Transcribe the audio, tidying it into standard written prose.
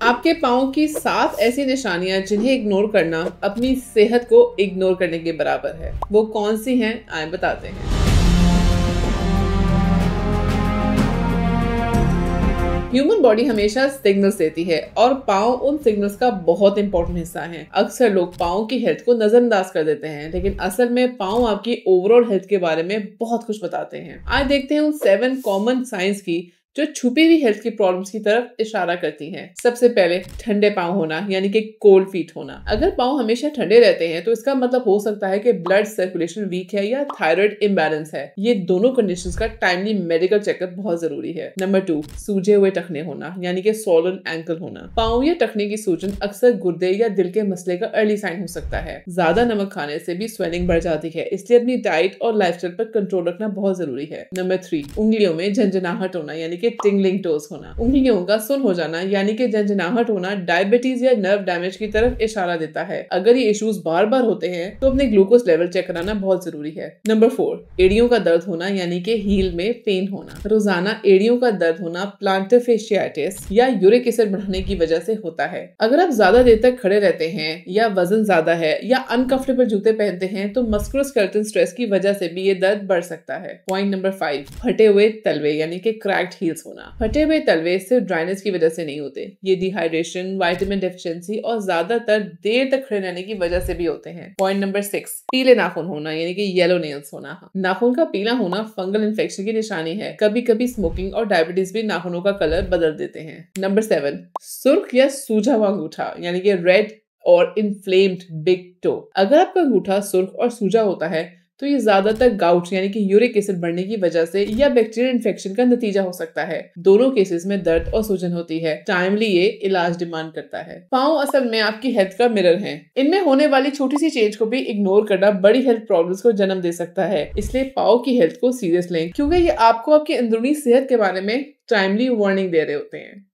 आपके पाँव की 7 ऐसी निशानियां जिन्हें इग्नोर करना अपनी सेहत को इग्नोर करने के बराबर है। वो कौन सी हैं आए बताते हैं। ह्यूमन बॉडी हमेशा सिग्नल्स देती है और पाँव उन सिग्नल्स का बहुत इंपॉर्टेंट हिस्सा है। अक्सर लोग पाँव की हेल्थ को नजरअंदाज कर देते हैं, लेकिन असल में पाँव आपकी ओवरऑल हेल्थ के बारे में बहुत कुछ बताते हैं। आज देखते हैं उन 7 कॉमन साइंस की जो छुपी हुई हेल्थ की प्रॉब्लम्स की तरफ इशारा करती हैं। सबसे पहले ठंडे पाँव होना, यानी कि कोल्ड फीट होना। अगर पाँव हमेशा ठंडे रहते हैं तो इसका मतलब हो सकता है कि ब्लड सर्कुलेशन वीक है या थायराइड इम्बैलेंस है। ये दोनों कंडीशंस का टाइमली मेडिकल चेकअप बहुत जरूरी है। नंबर 2, सूजे हुए टखने होना, यानी कि स्वॉलन एंकल होना। पाँव या टखने की सूजन अक्सर गुर्दे या दिल के मसले का अर्ली साइन हो सकता है। ज्यादा नमक खाने से भी स्वेलिंग बढ़ जाती है, इसलिए अपनी डाइट और लाइफस्टाइल पर कंट्रोल रखना बहुत जरूरी है। नंबर 3, उंगलियों में झंझनाहट होना, यानी टिंगलिंग टोज होना। उंगलियों का सुन हो जाना यानी कि झंझनाहट होना डायबिटीज या नर्व डैमेज की तरफ इशारा देता है। अगर ये इश्यूज बार बार होते हैं तो अपने ग्लूकोज लेवल चेक कराना बहुत जरूरी है। नंबर 4, एड़ियों का दर्द होना, यानी कि हील में पेन होना। रोजाना एड़ियों का दर्द होना प्लांटर फेशियाटिस या यूरिक एसिड बढ़ने की वजह से होता है। अगर आप ज्यादा देर तक खड़े रहते हैं या वजन ज्यादा है या अनकंफर्टेबल जूते पहनते हैं तो मस्कुलोस्केलेटल स्ट्रेस की वजह से भी ये दर्द बढ़ सकता है। पॉइंट नंबर 5, फटे हुए तलवे, यानी कि क्रैक्ड हील्स होना। फटे हुए तलवे सिर्फ ड्राइनेस की वजह से नहीं होते, ये डिहाइड्रेशन, विटामिन डेफिशिएंसी और ज्यादातर देर तक खड़े रहने की वजह से भी होते हैं। पॉइंट नंबर 6, पीले नाखून होना, यानी कि येलो नेल्स होना। नाखून का पीला होना फंगल इन्फेक्शन की निशानी है। कभी कभी स्मोकिंग और डायबिटीज भी नाखूनों का कलर बदल देते हैं। नंबर 7, सुर्ख या सूजा हुआ अंगूठा, यानी कि रेड और इन्फ्लेम्ड बिग टो। अगर आपका अंगूठा सुर्ख और सूजा होता है तो ये ज्यादातर गाउट यानी कि यूरिक एसिड बढ़ने की वजह से या बैक्टीरियल इन्फेक्शन का नतीजा हो सकता है। दोनों केसेस में दर्द और सूजन होती है। टाइमली ये इलाज डिमांड करता है। पाँव असल में आपकी हेल्थ का मिरर हैं। इनमें होने वाली छोटी सी चेंज को भी इग्नोर करना बड़ी हेल्थ प्रॉब्लम्स को जन्म दे सकता है। इसलिए पाँव की हेल्थ को सीरियस लें, क्योंकि ये आपको आपकी अंदरूनी सेहत के बारे में टाइमली वार्निंग दे रहे होते हैं।